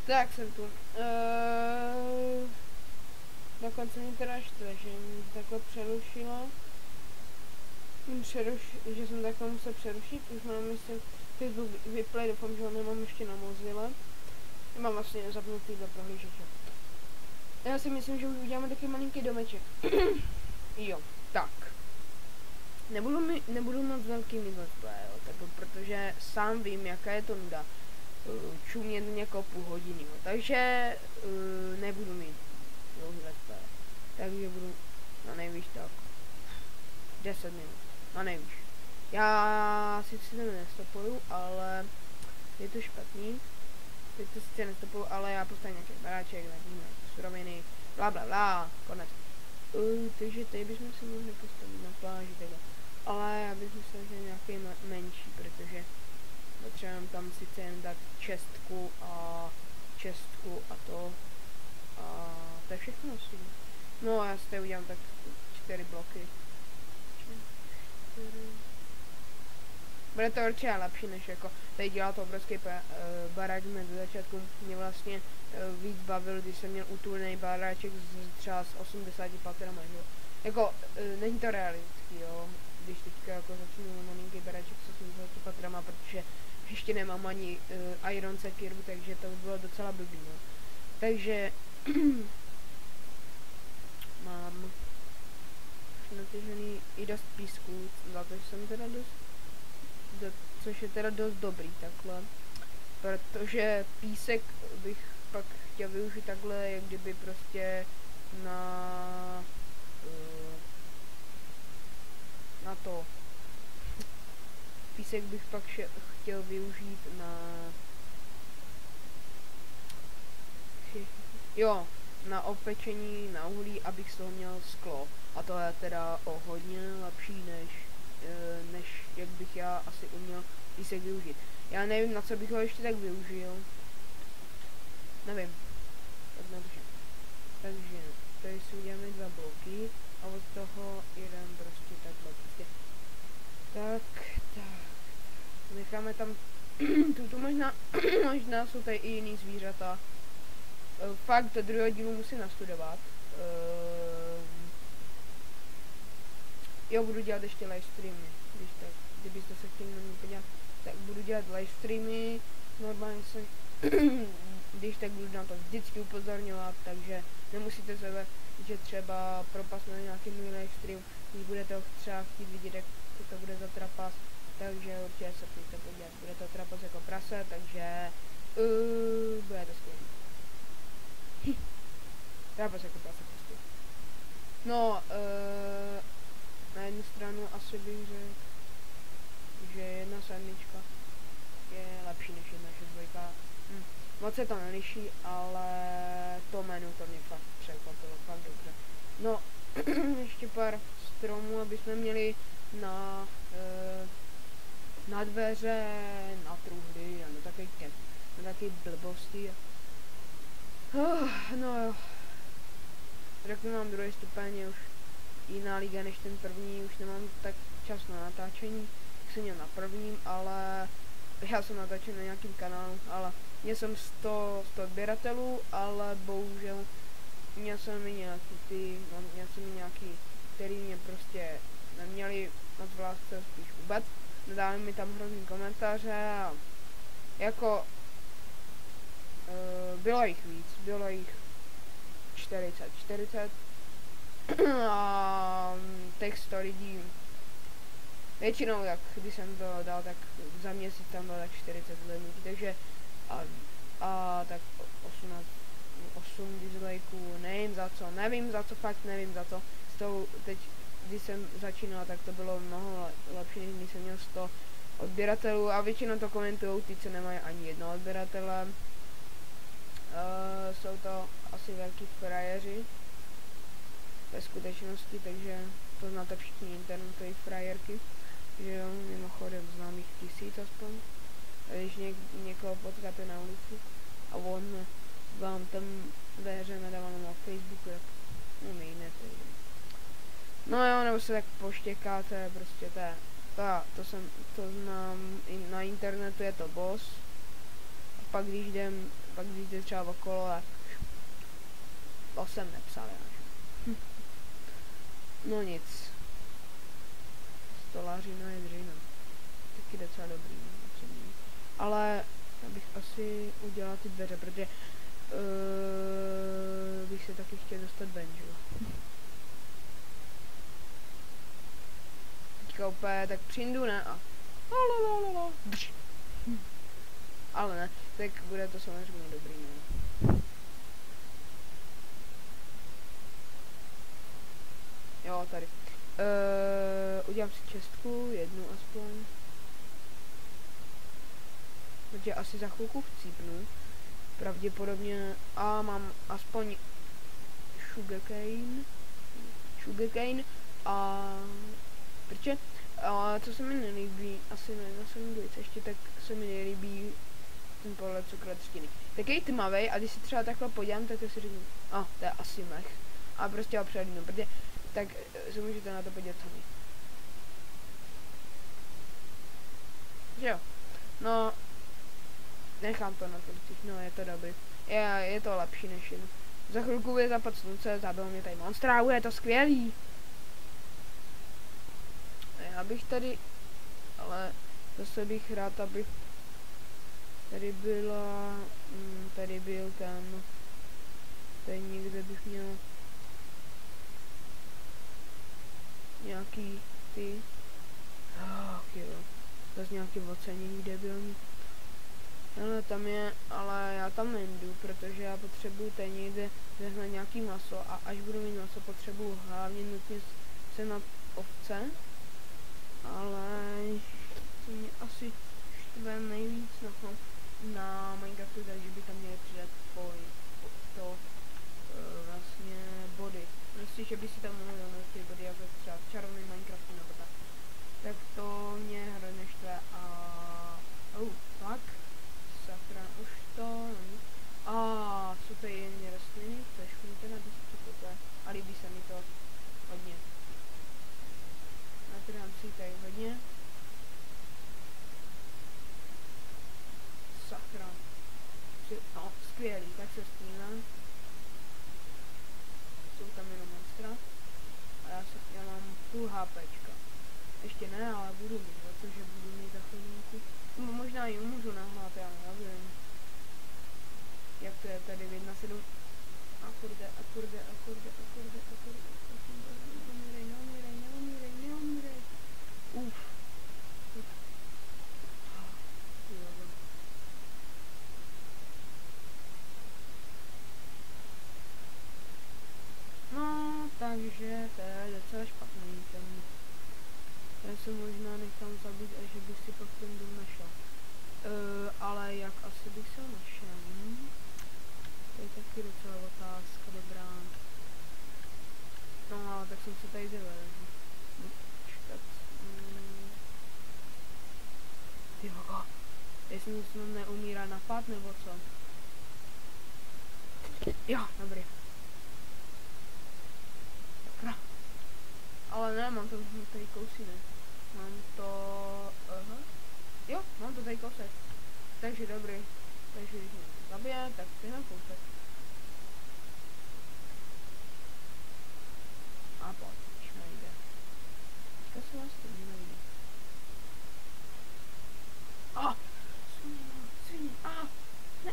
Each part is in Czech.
Tak jsem tu. Dokonce mě teda štve, že mě takhle přerušilo. Že jsem takhle musel přerušit. Už mám, myslím, Facebook vyplay, doufám, že ho nemám ještě na Mozilla. Mám vlastně zapnutý do prohlížeče. Já si myslím, že už uděláme taky malinký domeček. Jo, tak. Nebudu moc velký mít let's play, protože sám vím, jaká je to nuda. Čumět někoho půl hodiny, takže nebudu mít dlouhý let's play. Takže budu na nejvíc tak 10 minut, na nejvíc. Já sice nestopuju, ale je to špatný. Teď to sice nestopuju, ale já postavím nějaký baráček, nějaký suroviny, bla bla bla, konec. Takže tady bychom se mohli postavit na pláži takhle. Ale já bych myslel, že nějaký menší, protože potřebujeme tam sice jen dát čestku a to. A to je všechno asi. No já si tady udělám tak 4 bloky. 4. Bude to určitě lepší, než jako tady dělat to obrovský barák ze začátku. Mě vlastně víc bavil, když jsem měl utulný baráček třeba s 80 patrama, že jo. Jako, není to realistický, jo. Když teďka jako začnu malinký baráček s 80 patrama, protože ještě nemám ani Iron Sekiru, takže to by bylo docela blbý, no. Takže mám natěžený i dost písku, za to jsem teda což je teda dost dobrý takhle, protože písek bych pak chtěl využít takhle, jak kdyby prostě na to. Písek bych pak chtěl využít na opečení, na uhlí, abych z toho měl sklo. A to je teda o hodně lepší, než jak bych já asi uměl písek využít. Já nevím, na co bych ho ještě tak využil. Nevím. Tak nevím. Takže tady si uděláme 2 bloky a od toho jeden prostě takhle prostě. Tak. Necháme tam tu možná jsou tady i jiný zvířata. Fakt do druhého dílu musím nastudovat. Jo, budu dělat ještě live streamy, kdybyste se chtěli na mě podívat, tak budu dělat live streamy, normálně se, když tak budu na to vždycky upozorňovat, takže nemusíte se že třeba propast na nějaký můj live stream, když budete ho třeba chtít vidět, jak to bude za trapas, takže určitě se pojďte podívat, bude to trapas jako prase, takže bude to skvělý. Trapas jako prase prostě. No, na jednu stranu asi bych řekl, že 1.7 je lepší než 1.6. Moc se to neliší, ale to menu to mě fakt překvapilo, fakt dobře. No, ještě pár stromů, aby jsme měli na dveře, na truhly a na taky blbosti. No jo. Řeknu mám 2. stupeň, je už jiná liga než ten první, už nemám tak čas na natáčení, jak jsem měl na prvním, ale já jsem natáčel na nějakým kanálu, ale měl jsem 100 odběratelů, ale bohužel měl jsem i nějaký, který mě prostě neměli moc v lásce spíš vůbec, nedali mi tam hrozný komentáře a jako bylo jich víc, bylo jich 40 a těch 100 lidí většinou, jak když jsem to dal, tak za měsíc tam bylo tak 40 zhlédnutí, takže a tak 8 dislikeů, nevím za co, fakt nevím za co. S tou teď, když jsem začínal, tak to bylo mnoho lepší, než když jsem měl 100 odběratelů a většinou to komentujou ty, co nemají ani jednoho odběratele. Jsou to asi velký frajeři ve skutečnosti, takže to znáte všichni internetové frajerky, že jo, mimochodem znám jich 1000 aspoň. A když někoho potkáte na ulici a on vám tam veře nadává na Facebooku, tak umíjnete. No jo, nebo se tak poštěkáte, prostě to znám, i na internetu je to boss. A pak když jdem pak když jde třeba okolo, tak to jsem nepsal já. No nic. Stolařina je dřina. Taky docela dobrý, ale já bych asi udělal ty dveře, protože bych se taky chtěl dostat ven, že jo. Teďka úplně tak přijdu, ne? A ale ne, tak bude to samozřejmě dobrý, ne? Jo, tady. Udělám si čestku, jednu aspoň. Takže asi za chvilku vcípnu. Pravděpodobně. A mám aspoň sugarcane a protože co se mi nelíbí, asi na sandwich ještě, tak se mi nelíbí ten pohled cukrotřtiny. Tak je tmavej a když si třeba takhle podívám, tak to si říkám, to je asi mech. A prostě ho přelínu, protože tak se můžete na to podívat sami. Že jo? No, nechám to na plicích, no je to dobrý. Je to lepší než jen. Za chvilku bude zapad slunce, zabil mě tady monstra, je to skvělý. Já bych tady, ale zase bych rád, abych tady byla, tady byl ten, tady někde bych měl nějaký ty, jo, zase nějaký ocenění debilní. Ale tam je, ale já tam nejdu, protože já potřebuju tady někde zehnat nějaký maso a až budu mít maso, potřebuju hlavně nutně sehnat ovce, ale to mě asi štve nejvíc na Minecraftu, takže by tam měli přidat vlastně body. Myslím, že by si tam mohli dát ty body, jako třeba v čarovný Minecraftu nebo tak to mě hrozně štve a tak. Sakra, už to jsou to jen rostliny, trošku mi to nadiskuté a líbí se mi to hodně. Natrhám si tady hodně. Sakra. No, skvělý, tak se stínám. Jsou tam jenom monstra. A já mám půl HPčka. Ještě ne, ale budu mít, protože budu mít za chvilinku. Možná ji můžu nahrát, já nevím. Jak to je tady v 1.7. Akorde. Neumírej. Uf. No, takže to je docela špatný ten. Já se možná nechám zabít, až bych si pak ten dům našel. Ale jak asi bych se ho našel? To je taky docela otázka, dobrá. No ale tak jsem se tady dovedl. Čekat. Ty vogo. Jestli mi snad neumírá napad, nebo co? Jo, dobrý. Sakra. Ale ne, mám to tady kousy, ne? Mám to... Jo, mám to tady kousek. Takže dobrý. Takže když mě zabije, tak ty na kousek. A pojď, nejde. To se vás to nejde. Svině, ne.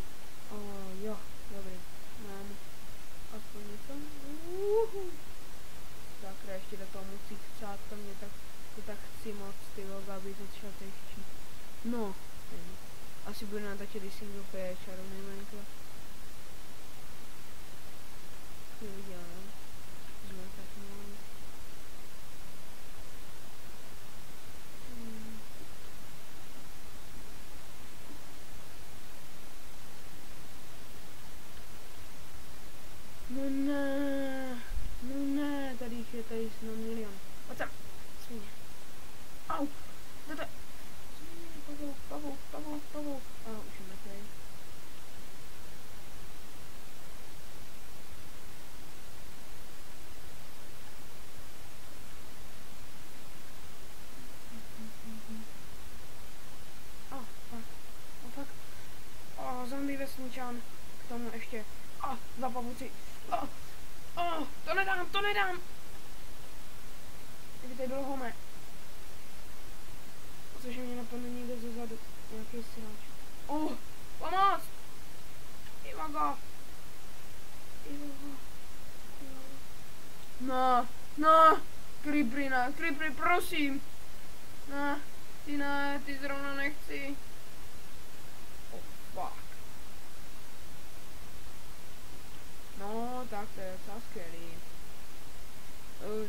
Jo, dobrý. Mám aspoň něco. Sakra, ještě do toho musí chcát, to mě tak chci moc, ty voga, aby začal tehčít. No, asi budu natáčet, když si kdo je čarovný Minecraft. Neviděl, jsme tak mohli. No ne, tady je snad milion. Pojď sem, svině. Au, jdete. Pavouk. Už je mrtvej. k tomu ještě, dva pavuci, to nedám. Kdyby tady bylo home. Cože mě napadne někde zezadu, nějaký siláč. Pomoc! Ivago! No, Creepery, prosím! No, ty zrovna nechci. Fuck. No, tak to je docela skvělý.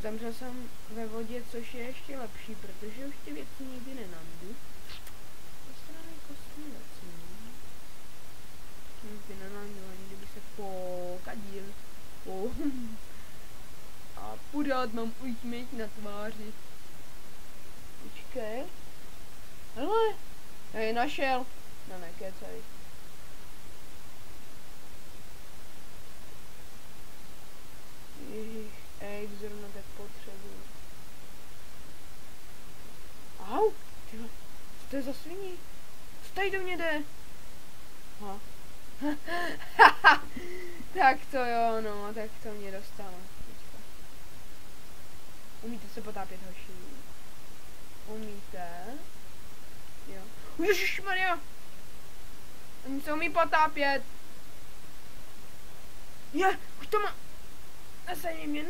Zemřel jsem ve vodě, což je ještě lepší, protože už ty věci nikdy nenajdu. Posranej kostlivec, no. Nikdy nenajdu, ani kdyby se pokadil. A pořád mám úsměv na tváři. Počkej. Hele, já je našel. No nekecej. Ježíš, zrovna tak potřebuji. Au, tyhle, co to je za sviní? Co tady do mě jde? Tak to jo, no, tak to mě dostalo. Umíte se potápět, hoši? Umíte? Jo. Ježišmarja! Oni se umí potápět! Už to má... Nesejmi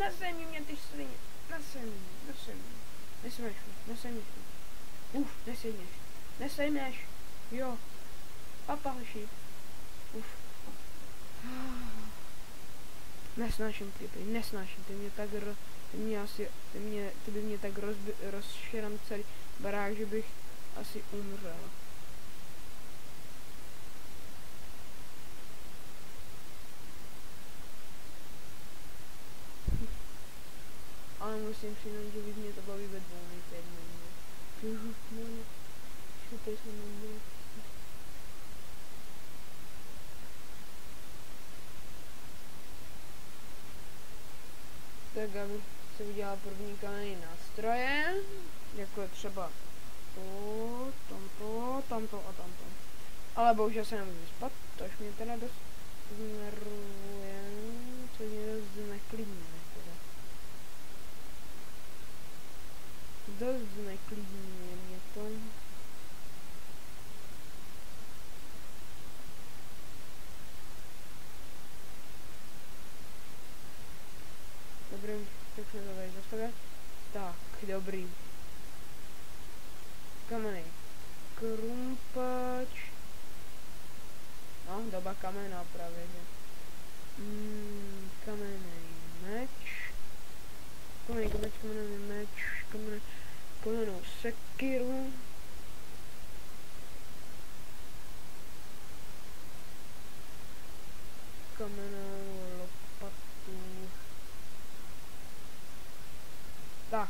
mě, ty svině. Nesejmi. Nesejmeš. Jo. Papa, hoši. Nesnáším klipy, ty by mě tak rozšeram celý barák, že bych asi umřel. Ale musím přijmout, že by mě to baví ve dvou nejpět. Šutej jsem nebyl. Tak abych si udělal první kamenný nástroje, jako třeba to, tamto a tamto. Ale bohužel se nemůžu vyspat, tož mě teda dost znervuje, což mě dost zneklidňuje teda. Dost zneklidňuje mě to. Dobrý, tak se to tady zastavě. Tak, dobrý. Kamenej krumpač. No, doba kamena právě, že. Kamenej meč. Kamenej meč. Kamenou sekiru. Kamenou lopatu. Tak.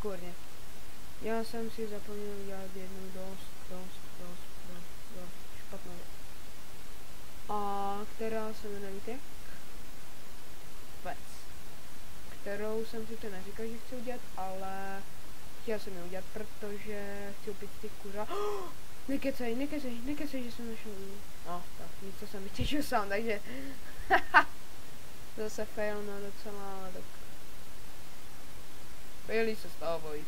Kurně. Já jsem si zapomněl udělat jednu dost špatnou. A která se jmenuje jak? Vec. Kterou jsem si to neříkal, že chci udělat, ale chtěl jsem ji udělat, protože chci opět ty kuřa. Nekecej, že jsem našel. No, tak něco jsem vytěžil sám, takže zase fail, no docela, ale tak. Faily se stávají.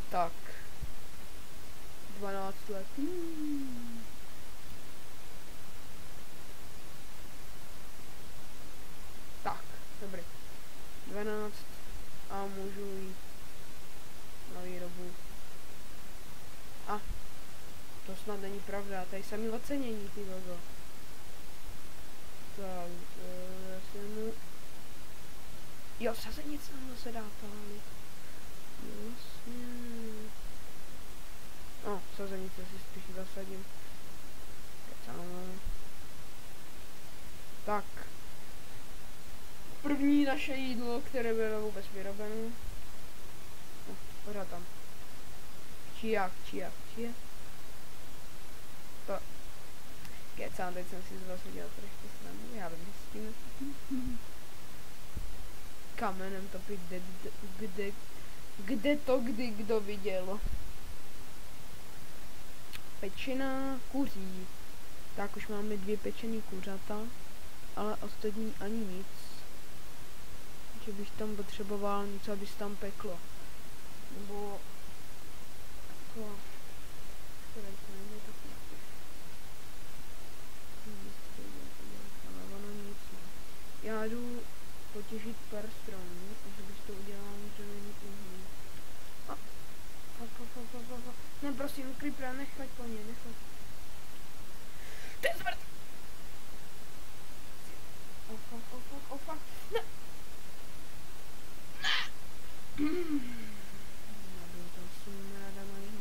Tak. 12 let. Tak, dobrý. 12 a můžu jít na výrobu. To snad není pravda, tady samý ocenění, ty logo. Tak, já si mu... Jo, sazenice nám zase dá pálit. Jasně. Sazenice si spíš zasadím. Tak. První naše jídlo, které bylo vůbec vyrobeno. Pořád tam. Čiak. To. Kecám, teď jsem si zase dělal trošku srandu, já vím, s tím. Kamenem topit, kde to kdy kdo viděl. pečená kuří. Tak už máme 2 pečený kuřata, ale ostatní ani nic. Že bych tam potřeboval něco, aby se tam peklo. Nebo to... Já jdu potěžit pár stromů, takže bych to udělal dřevěný uhlí. Ne, prosím, Creepera, nechoď po mě, nechoď. Ty smrt! Oh fuck, ne! Já byl tam s tím ráda malý.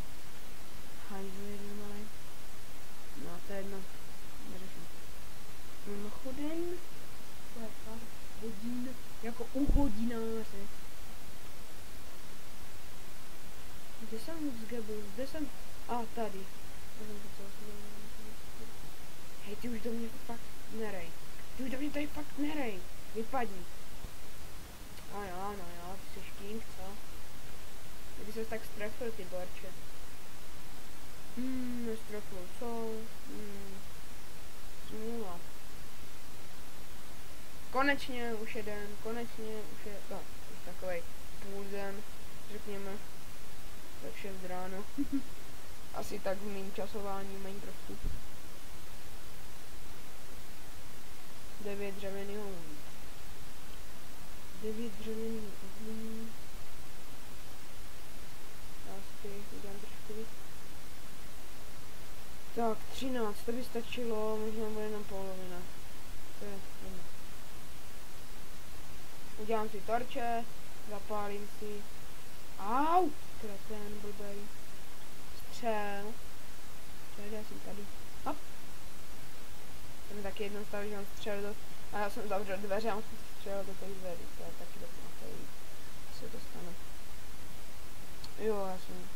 Hajzl jeden malý. No to je jedno. Neřeším. Mimochodem, to je fakt hodin, jako u hodináře. Kde jsem zgebil? Kde jsem? Tady. Hej, ty už do mě fakt nerej. Ty už do mě tady fakt nerej. Vypadni. No jo, ty jsi king, co? Kdyby ses tak strefil, ty borče. Nestrefil, co? Smůla. Konečně už je den, no, už takovej půl den, řekněme. Tak 6 ráno. Asi tak v mým časování Minecraftu. 9 dřevěných uhlí. 9 dřevěných uhlí. Já si udělám trošku víc. Tak, 13, to by stačilo, možná bude jenom polovina. To je jedno. Udělám si torče, zapálím si. Au! Kreten, blbej. Střel. Já jsem tady. Hop. Jsem taky jednou stavil, že mám střel do... A já jsem zavřel dveře a on jsem střel do těch dveří. To je taky dokonce. Se to stane. Jo, já jsem...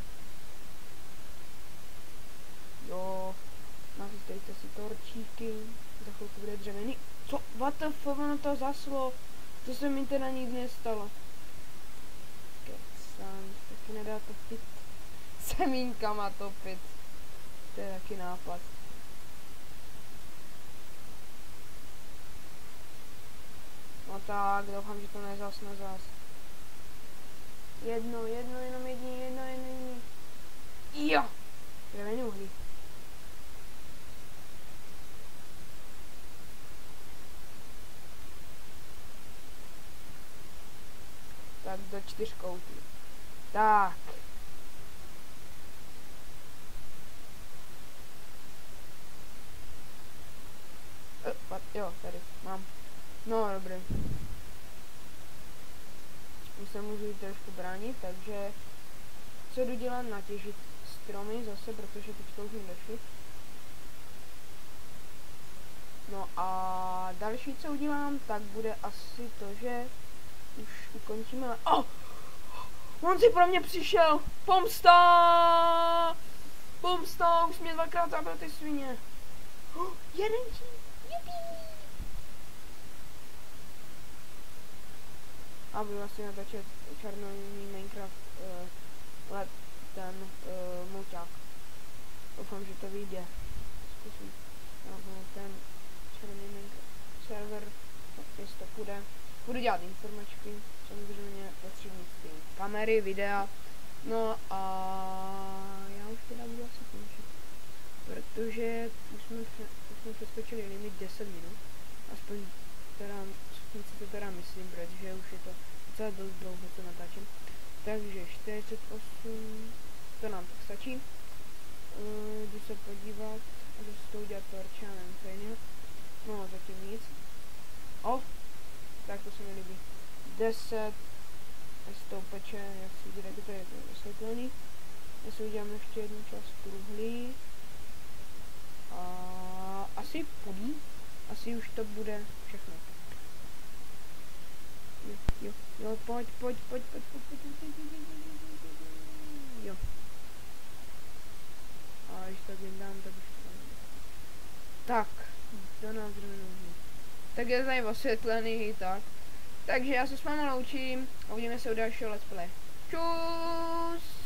Jo. Nachystejte si torčíky. Za chvilku bude dřevěný. Co? What the fuck, ono to zaslo. To se mi teda nikdy nestalo. Kecan, taky nedá topit. Semínkama topit. To je taky nápad. No tak, doufám, že to nezasne zas. Jedno, jenom jediný. Jo! Dřevěný uhlí. Tak do 4 koutů. Tak. Jo, tady mám. No, dobrý. Už se můžu jít trošku bránit, takže co jdu dělat? Natěžit stromy zase, protože teďka už mi došli. No a další, co udělám, tak bude asi to, že už ukončíme. On si pro mě přišel! Pomsta! Pomsta! Už mě 2krát zabil ty svině. Jeden tím! Jupi! A budu asi natáčet černý Minecraft ten mulťák. Doufám, že to vyjde. Zkusím. Ten černý Minecraft server, jestli to půjde. Budu dělat informačky, samozřejmě prostřednictvím kamery, videa. No a já už teda budu asi končit. Protože už jsme přeskočili limit 10 minut. Aspoň teda, si to teda myslím, protože už je to docela dost dlouho, co natáčím. Takže 48, to nám tak stačí. Jdu se podívat, a jdu si to udělat torče, já nevím co jiného. No, zatím nic. Tak to se mi líbí. 10, jestli to upeče, jak si vidět, jak to je vysvětlený. Jestli uděláme ještě jednu část kruhlí. A asi půjde. Asi už to bude všechno. Jo, pojď. Jo. A když tak vyndám, tak už to nejde. Tak, do nás tak je tady osvětlený i tak. Takže já se s vámi loučím a uvidíme se u dalšího let's play. Čus!